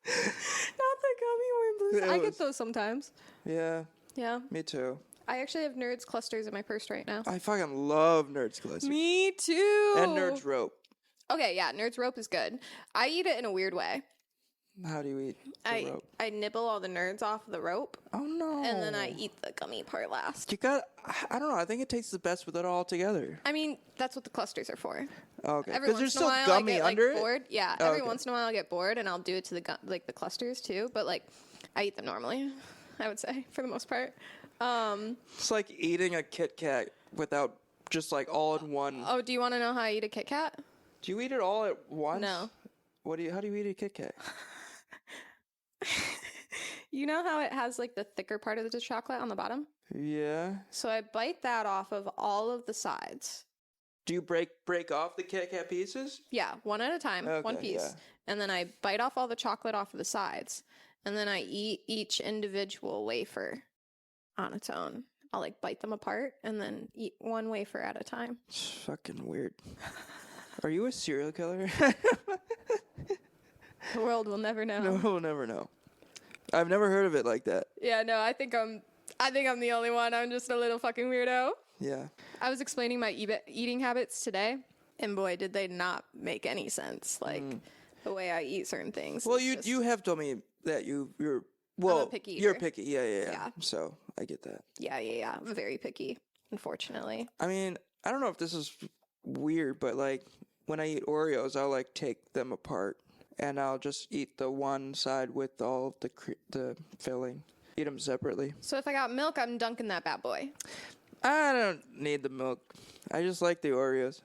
Not the gummy worm blues. It I get was- those sometimes. Yeah, Yeah. me too. I actually have Nerds clusters in my purse right now. I fucking love Nerds Classic. Me too. And Nerds Rope. Okay, yeah, Nerds rope is good. I eat it in a weird way. How do you eat the rope? I nibble all the nerds off the rope, Oh, no. and then I eat the gummy part last. You got... I don't know. I think it tastes the best with it all together. I mean, that's what the clusters are for. Okay. Every Because once there's in a still while, gummy I get under like it? bored. Yeah, Oh, every okay. once in a while I get bored, and I'll do it to the the clusters too. But like, I eat them normally. I would say for the most part. It's like eating a Kit Kat without just like all in one. Oh, do you want to know how I eat a Kit Kat? Do you eat it all at once? No. How do you eat a Kit Kat? You know how it has like the thicker part of the chocolate on the bottom? Yeah. So I bite that off of all of the sides. Do you break off the Kit Kat pieces? Yeah, one at a time, one Okay, piece. yeah. And then I bite off all the chocolate off of the sides. And then I eat each individual wafer on its own. I'll like bite them apart and then eat one wafer at a time. It's fucking weird. Are you a serial killer? The world will never know. No, we'll never know. I've never heard of it like that. Yeah, no, I think I'm the only one. I'm just a little fucking weirdo. Yeah. I was explaining my eating habits today, and boy, did they not make any sense. Like the way I eat certain things. Well, is you just- you have told me that you're picky You're eater. picky. Yeah. Yeah. So I get that. Yeah. I'm very picky, unfortunately. I mean, I don't know if this is weird, but like when I eat Oreos, I'll like take them apart and I'll just eat the one side with all of the filling. Eat them separately. So if I got milk, I'm dunking that bad boy. I don't need the milk. I just like the Oreos.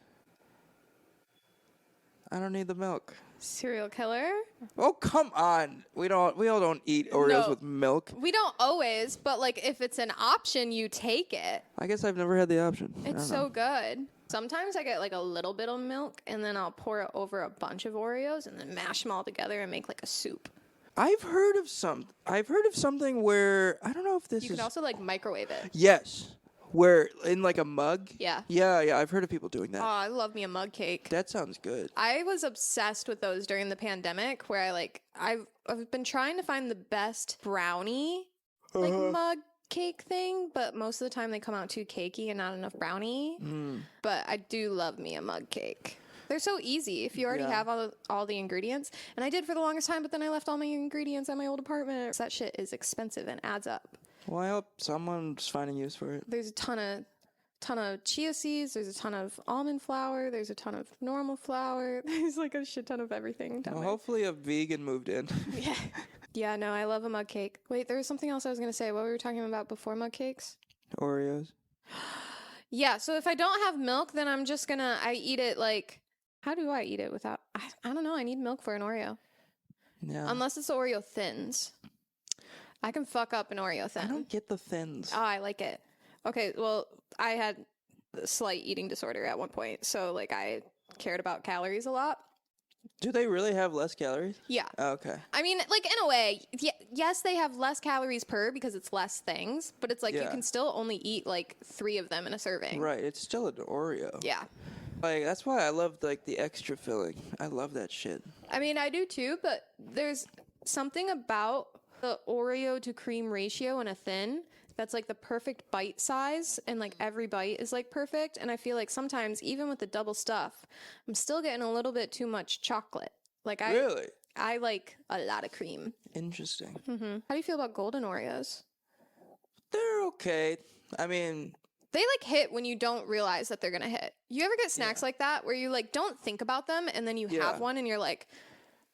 I don't need the milk. Serial killer? Oh, come on. We all don't eat Oreos No. with milk. We don't always, but like if it's an option, you take it. I guess I've never had the option. I It's don't know. so good. Sometimes I get like a little bit of milk and then I'll pour it over a bunch of Oreos and then mash them all together and make like a soup. I've heard of something where I don't know if this You is can also like microwave it. Yes. Where in like a mug? Yeah. Yeah, I've heard of people doing that. Oh, I love me a mug cake. That sounds good. I was obsessed with those during the pandemic where I've been trying to find the best brownie like mug cake thing, but most of the time they come out too cakey and not enough brownie. But I do love me a mug cake. They're so easy if you already Yeah. have all the ingredients. And I did for the longest time, but then I left all my ingredients at my old apartment. That shit is expensive and adds up. Well, I hope someone's finding use for it. There's a ton of chia seeds, there's a ton of almond flour, there's a ton of normal flour. There's like a shit ton of everything down Well, there. hopefully a vegan moved in. Yeah. Yeah, no, I love a mug cake. Wait, there was something else I was going to say. What were we talking about before mug cakes? Oreos. Yeah, so if I don't have milk, then I'm just I eat it like, how do I eat it without, I don't know, I need milk for an Oreo. Yeah. Unless it's Oreo thins. I can fuck up an Oreo thin. I don't get the thins. Oh, I like it. Okay, well, I had a slight eating disorder at one point, so like I cared about calories a lot. Do they really have less calories? Yeah. Oh, okay. I mean, like in a way, yes, they have less calories per because it's less things, but it's like you Yeah. can still only eat like 3 of them in a serving. Right. It's still an Oreo. Yeah. Like that's why I love like the extra filling. I love that shit. I mean, I do too, but there's something about the Oreo to cream ratio in a thin. That's like the perfect bite size, and like every bite is like perfect. And I feel like sometimes even with the double stuff, I'm still getting a little bit too much chocolate. Like Really? I like a lot of cream. Interesting. How do you feel about golden Oreos? They're okay. I mean, They like hit when you don't realize that they're gonna hit. You ever get snacks like that where you like don't think about them and then you have one and you're like,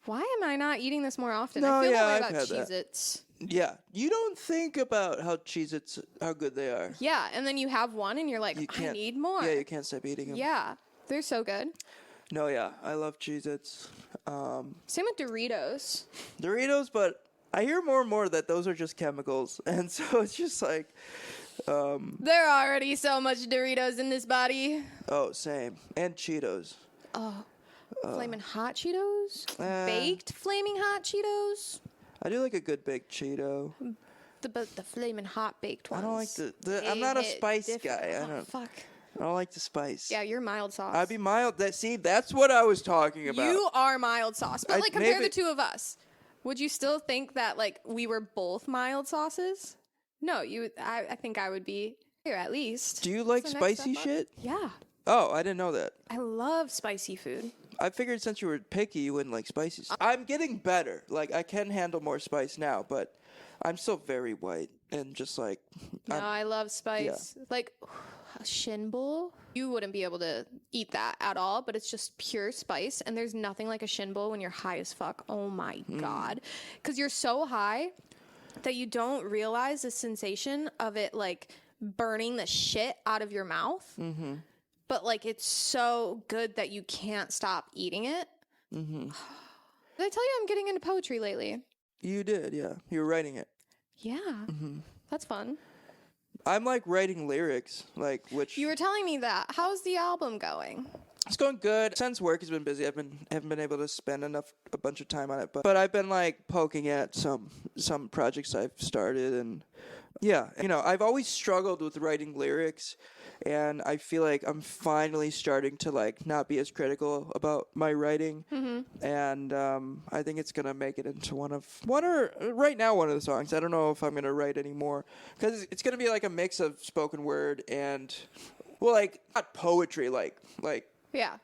why am I not eating this more often? No, I feel that way I've about had that. Cheez-Its. yeah, you don't think about how Cheez-Its, how good they are. Yeah, and then you have one and you're like, I need more. Yeah, you can't stop eating them. Yeah, they're so good. No, yeah, I love Cheez-Its. Same with Doritos. Doritos, but I hear more and more that those are just chemicals. And so it's just like, There are already so much Doritos in this body. oh, same. And Cheetos. Flamin' hot Cheetos? Baked flaming hot Cheetos? I do like a good baked Cheeto. The flaming hot baked ones. I don't like They I'm not a hit spice different. guy. Oh, fuck. I don't like the spice. Yeah, you're mild sauce. I'd be mild. That's what I was talking about. You are mild sauce. But like compare maybe- the two of us. Would you still think that like we were both mild sauces? No, I think I would be here at least. Do you like That's the next spicy step up. shit? Yeah. Oh, I didn't know that. I love spicy food. I figured since you were picky, you wouldn't like spicy stuff. I'm getting better. Like, I can handle more spice now, but I'm still very white and just like... No, I love spice. Like a shin bowl. You wouldn't be able to eat that at all, but it's just pure spice. And there's nothing like a shin bowl when you're high as fuck. Oh my God. Because you're so high that you don't realize the sensation of it like burning the shit out of your mouth. Mm-hmm. But like it's so good that you can't stop eating it. Mm-hmm. Did I tell you I'm getting into poetry lately? You did, yeah. You were writing it. Yeah. That's fun. I'm like writing lyrics, like which... You were telling me that. How's the album going? It's going good. Since work has been busy, haven't been able to spend a bunch of time on it. But I've been like poking at some projects I've started, and yeah, I've always struggled with writing lyrics, and I feel like I'm finally starting to like not be as critical about my writing, and I think it's gonna make it into one of the songs. I don't know if I'm gonna write any more because it's gonna be like a mix of spoken word and like not poetry, like. Yeah.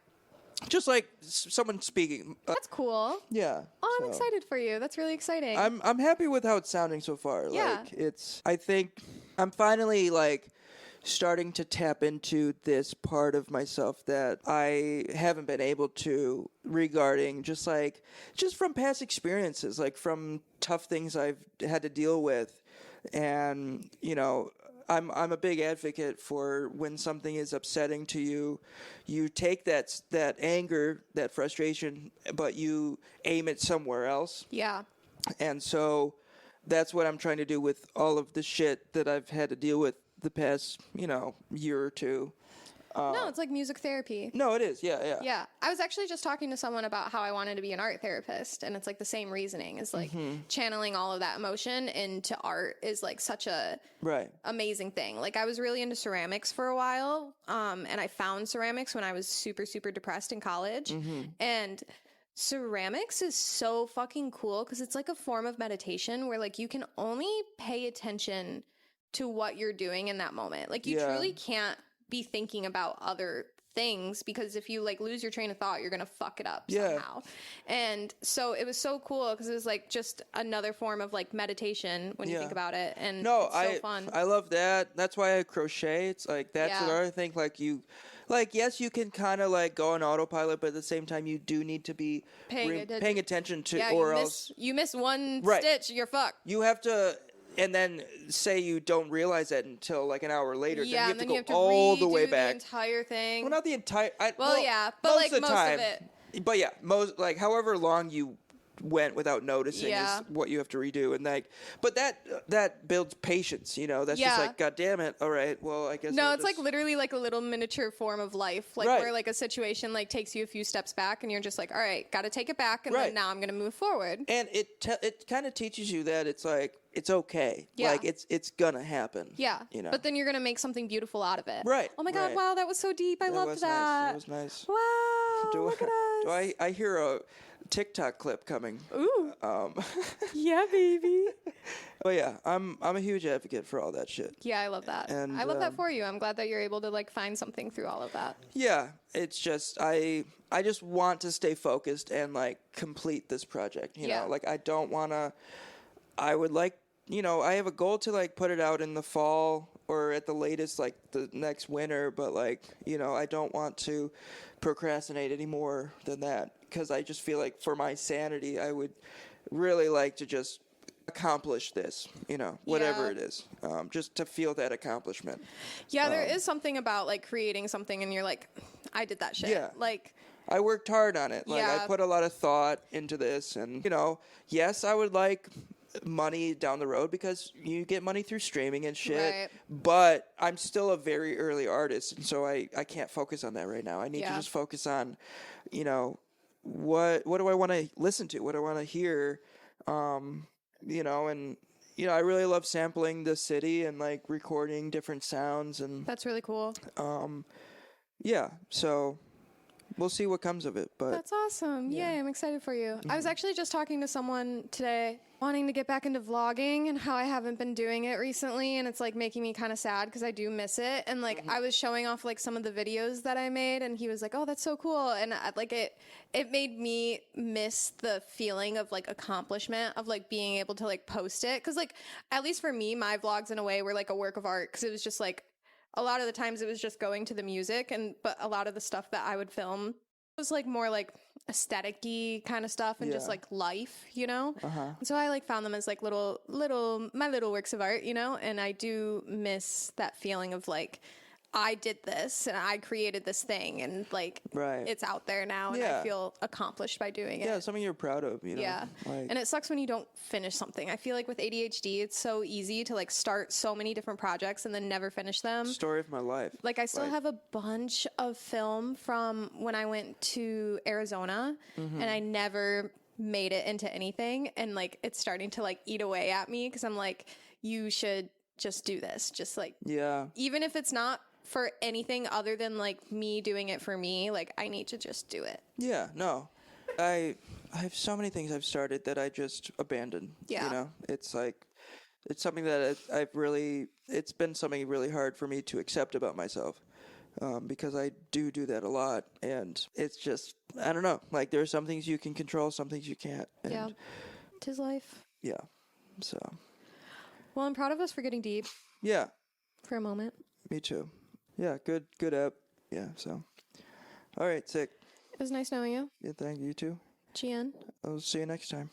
Just like someone speaking. That's cool. Yeah. Oh, I'm excited for you. That's really exciting. I'm happy with how it's sounding so far. Yeah. Like I think I'm finally like starting to tap into this part of myself that I haven't been able to regarding just from past experiences, like from tough things I've had to deal with. And, I'm a big advocate for when something is upsetting to you, you take that anger, that frustration, but you aim it somewhere else. Yeah. And so that's what I'm trying to do with all of the shit that I've had to deal with the past, year or two. No, it's like music therapy. No, it is. Yeah. Yeah. I was actually just talking to someone about how I wanted to be an art therapist, and it's like the same reasoning. It's like channeling all of that emotion into art is like such a amazing thing. Like I was really into ceramics for a while, and I found ceramics when I was super, super depressed in college. And ceramics is so fucking cool because it's like a form of meditation where like you can only pay attention to what you're doing in that moment. Like you truly can't be thinking about other things because if you like lose your train of thought, you're gonna fuck it up somehow. And so it was so cool because it was like just another form of like meditation when you think about it. And it's so fun. I love that. That's why I crochet. It's like that's another thing. Like yes, you can kind of like go on autopilot, but at the same time, you do need to be paying attention to, or else you miss one stitch, you're fucked. You have to. And then say you don't realize that until like an hour later. Yeah, then you have to go all the way back. The entire thing. Well, not the entire. But most like most time, of it. But yeah, however long you went without noticing is what you have to redo, and but that builds patience. That's just like, God damn it. All right, well, I guess. No, it's like literally like a little miniature form of life, like where like a situation like takes you a few steps back, and you're just like, all right, got to take it back, and then now I'm gonna move forward. And it kind of teaches you that it's like it's okay, like it's gonna happen. Yeah, but then you're gonna make something beautiful out of it. Right. Oh my God! Wow, that was so deep. I loved that. That was nice. Wow. Look at us. I hear a TikTok clip coming. Ooh. Yeah, baby. But yeah, I'm a huge advocate for all that shit. Yeah, I love that. And I love that for you. I'm glad that you're able to like find something through all of that. yeah, it's just I just want to stay focused and like complete this project, you Yeah. know? Like I don't want to I would like, you know, I have a goal to like put it out in the fall or at the latest like the next winter, but like, you know, I don't want to procrastinate any more than that because I just feel like for my sanity, I would really like to just accomplish this, you know, whatever Yeah. it is, just to feel that accomplishment. Yeah, there is something about like creating something and you're like, I did that shit. Yeah. Like, I worked hard on it. Like I Yeah. put a lot of thought into this and, you know, yes, I would like money down the road because you get money through streaming and shit, Right. but I'm still a very early artist and so I can't focus on that right now. I need to Yeah. just focus on, you know, what do I want to listen to? What do I want to hear? You know, and you know, I really love sampling the city and like recording different sounds and that's really cool. yeah, so we'll see what comes of it, but That's awesome. Yay, I'm excited for you. I was actually just talking to someone today wanting to get back into vlogging and how I haven't been doing it recently and it's like making me kind of sad because I do miss it. And like I was showing off like some of the videos that I made and he was like, "Oh, that's so cool." And like it made me miss the feeling of like accomplishment of like being able to like post it cuz like at least for me my vlogs in a way were like a work of art cuz it was just like a lot of the times it was just going to the music but a lot of the stuff that I would film was like more like aesthetic-y kind of stuff and just Yeah. like life, you know? Uh-huh. And so I like found them as like my little works of art, you know? And I do miss that feeling of like I did this and I created this thing and like Right. it's out there now and Yeah. I feel accomplished by doing yeah, it. something you're proud of, you know. Yeah. Like, And it sucks when you don't finish something. I feel like with ADHD, it's so easy to like start so many different projects and then never finish them. story of my life. Like I still Like- have a bunch of film from when I went to Arizona and I never made it into anything and like it's starting to like eat away at me because I'm like you should just do this. Just like Yeah. even if it's not for anything other than like me doing it for me, like I need to just do it. Yeah, no. I have so many things I've started that I just abandoned. Yeah. You know, it's like it's something that I've really it's been something really hard for me to accept about myself. Because I do that a lot, and it's just I don't know. Like there are some things you can control, some things you can't. And Yeah. 'Tis life. yeah. So Well, I'm proud of us for getting deep yeah, for a moment. me too. Yeah, good app. Yeah. So all right, sick. It was nice knowing you. Yeah, thank you too. GN. I'll see you next time.